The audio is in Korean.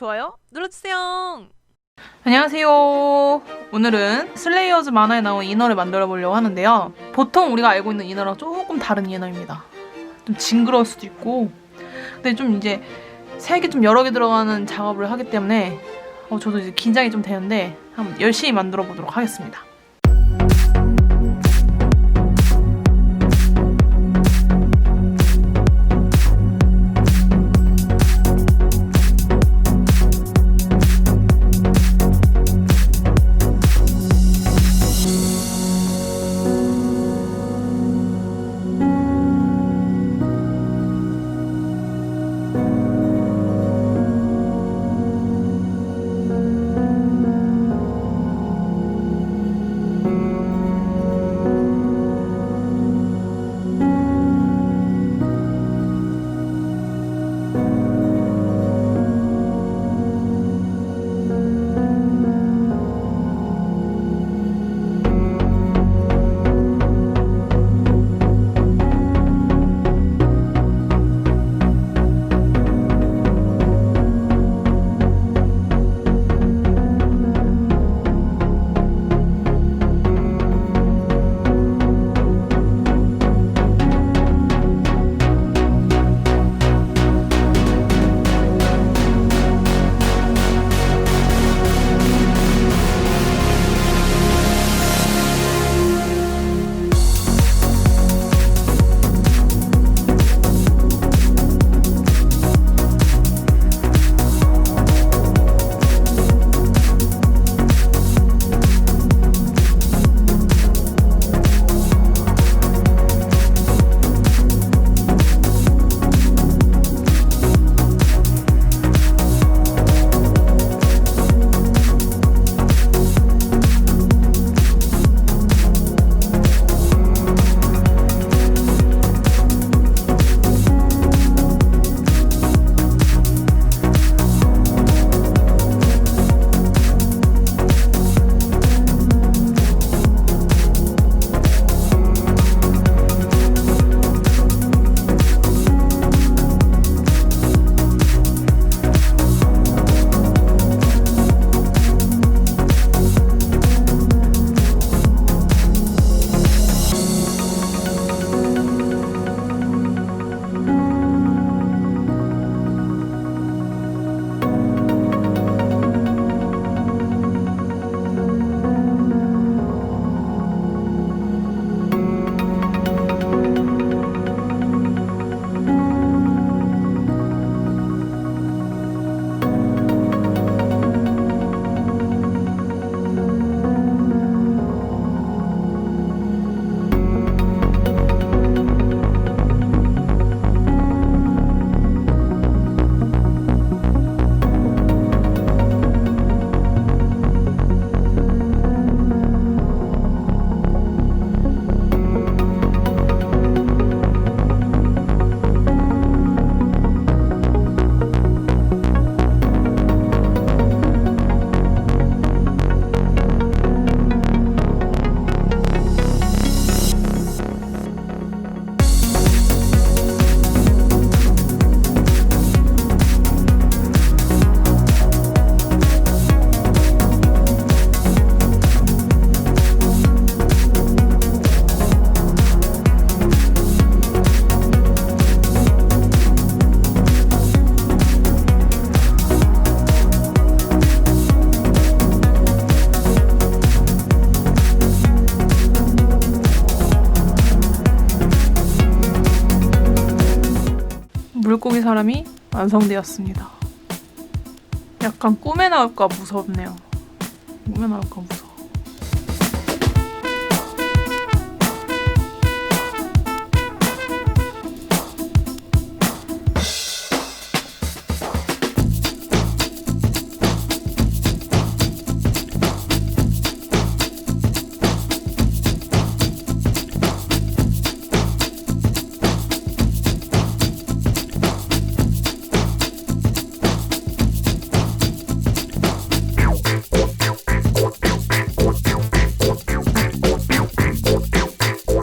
좋아요 눌러주세요. 안녕하세요. 오늘은 슬레이어즈 만화에 나온 인어를 만들어 보려고 하는데요. 보통 우리가 알고 있는 인어랑 조금 다른 인어입니다. 좀 징그러울 수도 있고, 근데 좀 이제 색이 좀 여러 개 들어가는 작업을 하기 때문에 저도 이제 긴장이 좀 되는데 한번 열심히 만들어 보도록 하겠습니다. 물고기 사람이 완성되었습니다. 약간 꿈에 나올까 무섭네요. 꿈에 나올까 무섭네요.